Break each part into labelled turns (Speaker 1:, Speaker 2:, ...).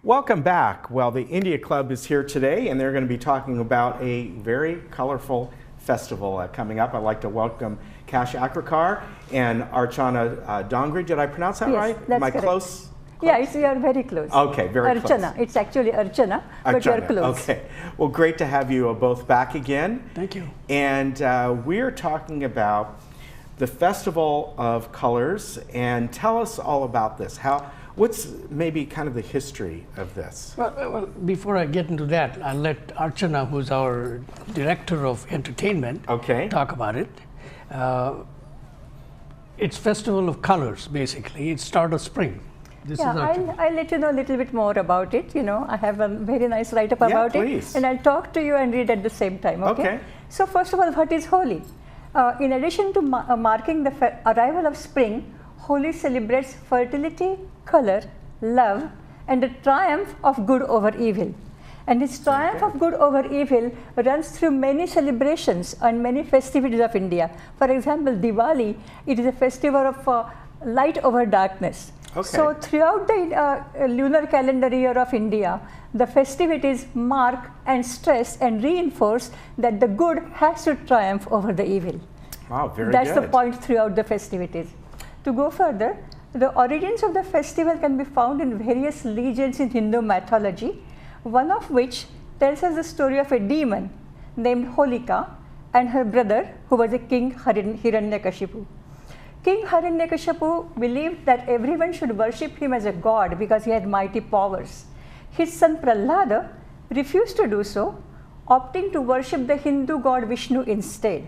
Speaker 1: Welcome back. Well, the India Club is here today, and they're going to be talking about a very colorful festival coming up. I'd like to welcome Kash Akrakar and Archana Dongri. Did I pronounce that right?
Speaker 2: That's
Speaker 1: Am I
Speaker 2: correct.
Speaker 1: close?
Speaker 2: Yeah, you are very close.
Speaker 1: Okay, very
Speaker 2: Archana.
Speaker 1: close.
Speaker 2: It's actually Archana, but you are close.
Speaker 1: Okay. Well, great to have you both back again.
Speaker 3: Thank you.
Speaker 1: And we're talking about the Festival of Colors, and tell us all about this. What's maybe kind of the history of this?
Speaker 3: Well, before I get into that, I'll let Archana, who's our director of entertainment, talk about it. It's Festival of Colors, basically. It's start of spring.
Speaker 2: I'll let you know a little bit more about it. You know, I have a very nice write-up about it, and I'll talk to you and read at the same time. Okay. So first of all, what is Holi? In addition to marking the arrival of spring, Holi celebrates fertility, color, love, and the triumph of good over evil. And this triumph of good over evil runs through many celebrations and many festivities of India. For example, Diwali, it is a festival of light over darkness. So throughout the lunar calendar year of India, the festivities mark and stress and reinforce that the good has to triumph over the evil.
Speaker 1: Wow, very
Speaker 2: That's
Speaker 1: good.
Speaker 2: the point throughout the festivities. To go further, the origins of the festival can be found in various legends in Hindu mythology, one of which tells us the story of a demon named Holika and her brother, who was a king Hiranyakashipu. King Hiranyakashipu believed that everyone should worship him as a god because he had mighty powers. His son Prahlada refused to do so, opting to worship the Hindu god Vishnu instead.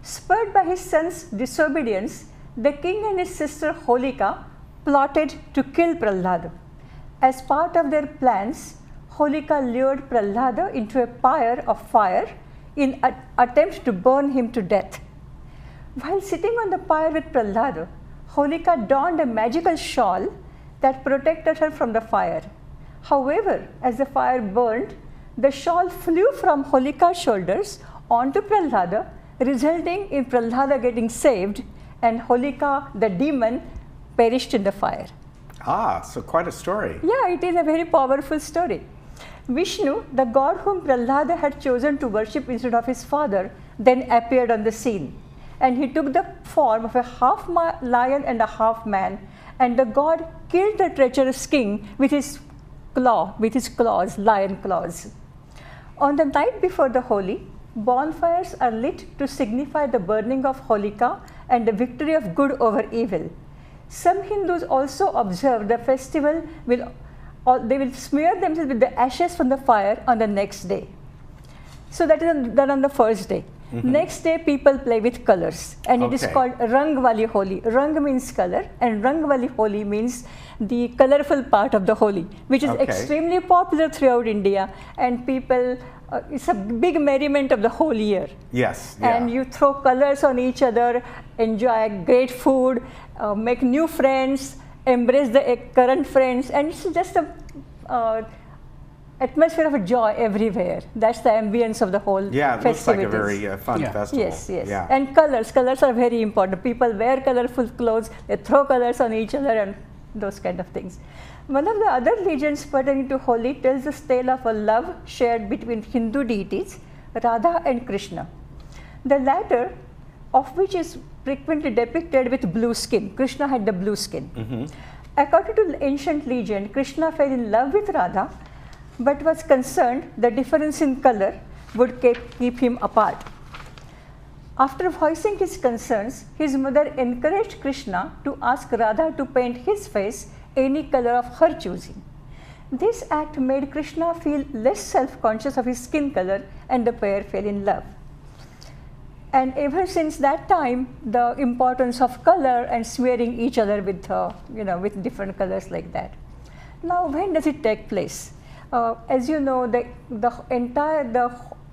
Speaker 2: Spurred by his son's disobedience, the king and his sister Holika plotted to kill Prahlada. As part of their plans, Holika lured Prahlada into a pyre of fire in an attempt to burn him to death. While sitting on the pyre with Prahlada, Holika donned a magical shawl that protected her from the fire. However, as the fire burned, the shawl flew from Holika's shoulders onto Prahlada, resulting in Prahlada getting saved, and Holika, the demon, perished in the fire.
Speaker 1: Ah, so quite a story.
Speaker 2: Yeah, it is a very powerful story. Vishnu, the god whom Prahlada had chosen to worship instead of his father, then appeared on the scene. And he took the form of a half lion and a half man, and the god killed the treacherous king with his claws, lion claws. On the night before the Holi, bonfires are lit to signify the burning of Holika and the victory of good over evil. Some Hindus also observe the festival they will smear themselves with the ashes from the fire on the next day. So that is done on the first day. Next day, people play with colors, and it is called Rang Wali Holi. Rang means color, and Rang Wali Holi means the colorful part of the Holi, which is extremely popular throughout India, and people, it's a big merriment of the whole year.
Speaker 1: Yes.
Speaker 2: And you throw colors on each other, enjoy great food, make new friends, embrace the current friends, and it's just a atmosphere of joy everywhere. That's the ambience of the whole festivities.
Speaker 1: Yeah, it looks like a very fun festival.
Speaker 2: Yes. And colors are very important. People wear colorful clothes, they throw colors on each other and those kind of things. One of the other legends pertaining to Holi tells the tale of a love shared between Hindu deities, Radha and Krishna. The latter of which is frequently depicted with blue skin. Krishna had the blue skin. According to ancient legend, Krishna fell in love with Radha, but was concerned the difference in color would keep him apart. After voicing his concerns, his mother encouraged Krishna to ask Radha to paint his face any color of her choosing. This act made Krishna feel less self-conscious of his skin color, and the pair fell in love. And ever since that time, the importance of color and smearing each other with, with different colors like that. Now, when does it take place? As you know,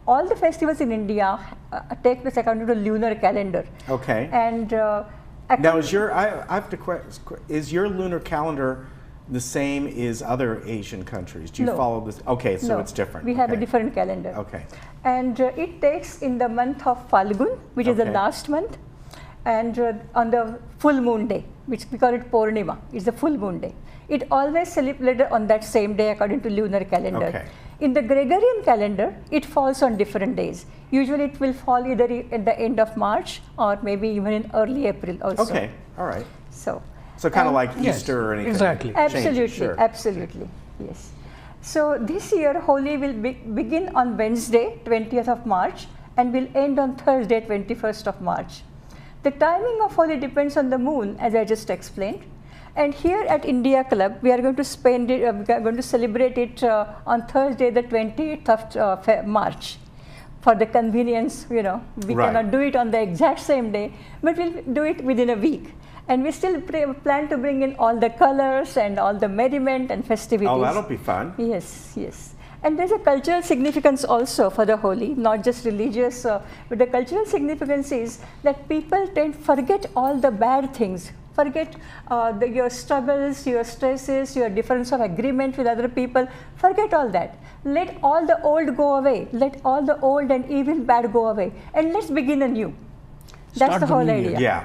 Speaker 2: all the festivals in India take place according to the lunar calendar. And
Speaker 1: now, is your lunar calendar the same as other Asian countries? Do you follow this? So it's different.
Speaker 2: We have a different calendar. And it takes in the month of Falgun, which is the last month, and on the full moon day, which we call it Purnima, it's the full moon day. It always celebrated on that same day according to lunar calendar.
Speaker 1: Okay.
Speaker 2: In the Gregorian calendar, it falls on different days. Usually it will fall either at the end of March or maybe even in early April also.
Speaker 1: Okay, all right.
Speaker 2: So
Speaker 1: kind of like Easter or anything.
Speaker 3: Exactly.
Speaker 2: Absolutely,
Speaker 1: sure.
Speaker 2: absolutely, yes. So this year Holi will begin on Wednesday, 20th of March, and will end on Thursday, 21st of March. The timing of Holi depends on the moon, as I just explained. And here at India Club, we are going to spend it, we are going to celebrate it on Thursday, the 28th of March. For the convenience, we cannot do it on the exact same day, but we'll do it within a week. And we still plan to bring in all the colors and all the merriment and festivities.
Speaker 1: Oh, that'll be fun.
Speaker 2: Yes, yes. And there's a cultural significance also for the Holi, not just religious, but the cultural significance is that people tend to forget all the bad things, forget your struggles, your stresses, your difference of agreement with other people, forget all that. Let all the old go away, let all the old and evil bad go away, and let's begin anew. That's the whole idea.
Speaker 1: Yeah.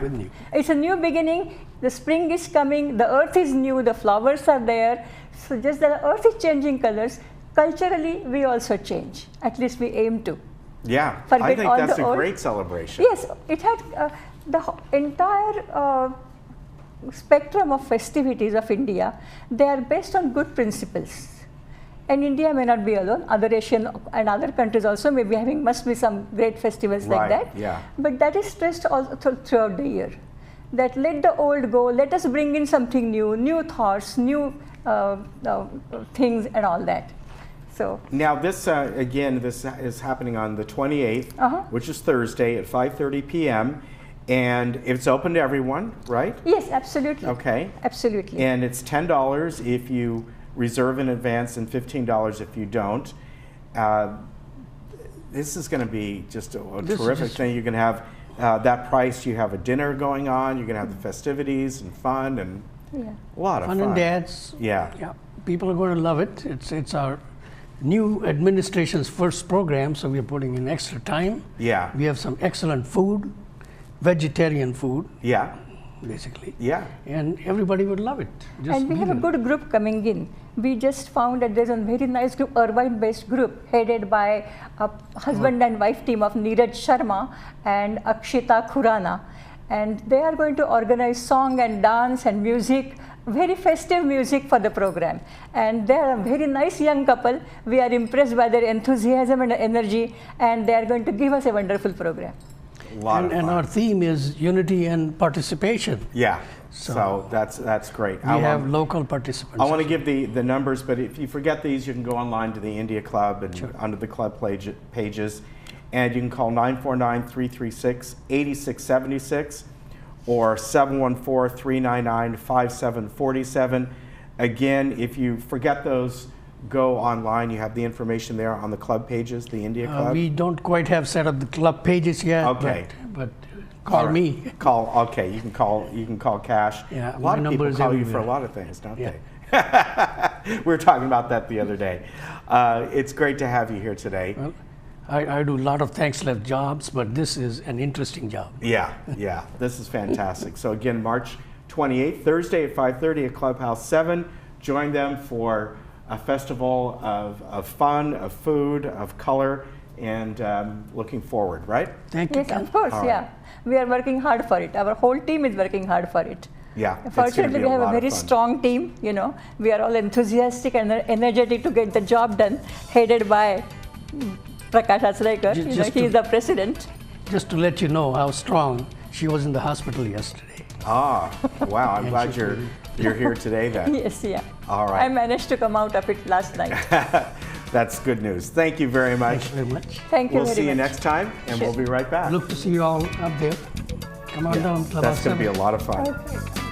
Speaker 2: It's a new beginning, the spring is coming, the earth is new, the flowers are there, so just the earth is changing colors. Culturally, we also change, at least we aim to.
Speaker 1: Yeah,
Speaker 2: Forget
Speaker 1: I think
Speaker 2: all
Speaker 1: that's
Speaker 2: the
Speaker 1: a
Speaker 2: old.
Speaker 1: great celebration.
Speaker 2: Yes, it had the entire spectrum of festivities of India, they are based on good principles. And India may not be alone, other Asian and other countries also must be some great festivals like that.
Speaker 1: Yeah.
Speaker 2: But that is stressed all throughout the year. That let the old go, let us bring in something new, new thoughts, new things and all that. So
Speaker 1: now this, again, this is happening on the 28th, which is Thursday at 5:30 p.m. And it's open to everyone, right?
Speaker 2: yes, absolutely.
Speaker 1: Okay.
Speaker 2: Absolutely.
Speaker 1: And it's $10 if you reserve in advance and $15 if you don't. This is going to be just a terrific thing. You're going to have that price. You have a dinner going on. You're going to have the festivities and fun and a lot of fun.
Speaker 3: Fun and dance.
Speaker 1: Yeah.
Speaker 3: Yeah. People are going to love it. It's our new administration's first program, so we're putting in extra time.
Speaker 1: Yeah.
Speaker 3: We have some excellent food, vegetarian food.
Speaker 1: Yeah.
Speaker 3: Basically.
Speaker 1: Yeah.
Speaker 3: And everybody would love it.
Speaker 2: And we have a good group coming in. We just found that there's a very nice group, Irvine-based group, headed by a husband and wife team of Neeraj Sharma and Akshita Khurana. And they are going to organize song and dance and music, very festive music for the program. And they are a very nice young couple. We are impressed by their enthusiasm and energy, and they are going to give us a wonderful program.
Speaker 3: And our theme is unity and participation.
Speaker 1: Yeah, so that's great.
Speaker 3: We have local participants.
Speaker 1: I want to give the numbers, but if you forget these, you can go online to the India Club and under the club pages, and you can call 949-336-8676 or 714-399-5747. Again, if you forget those, go online. You have the information there on the club pages, the India Club.
Speaker 3: We don't quite have set up the club pages yet.
Speaker 1: Okay.
Speaker 3: But call me.
Speaker 1: Okay, you can call Cash.
Speaker 3: Yeah,
Speaker 1: a lot of people call you for a lot of things, don't they? We were talking about that the other day. It's great to have you here today.
Speaker 3: Well, I do a lot of thankless jobs, but this is an interesting job.
Speaker 1: Yeah, this is fantastic. So again, March 28th, Thursday at 5:30 at Clubhouse 7. Join them for a festival of fun, of food, of color, and looking forward, right?
Speaker 3: Thank you.
Speaker 2: Yes, of course, yeah. We are working hard for it. Our whole team is working hard for it.
Speaker 1: Yeah.
Speaker 2: Fortunately, we have a very strong team, We are all enthusiastic and energetic to get the job done, headed by Prakash Asraikar. He is the president.
Speaker 3: Just to let you know how strong she was in the hospital yesterday.
Speaker 1: Ah, wow. I'm glad you're here today then.
Speaker 2: Yes, yeah.
Speaker 1: All right.
Speaker 2: I managed to come out of it last night.
Speaker 1: That's good news. Thank you very much.
Speaker 3: Thank you very much.
Speaker 2: Thank you very much.
Speaker 1: We'll see you next time, and we'll be right back.
Speaker 3: Look to see you all up there. Come on down.
Speaker 1: That's going to be a lot of fun.
Speaker 2: Okay.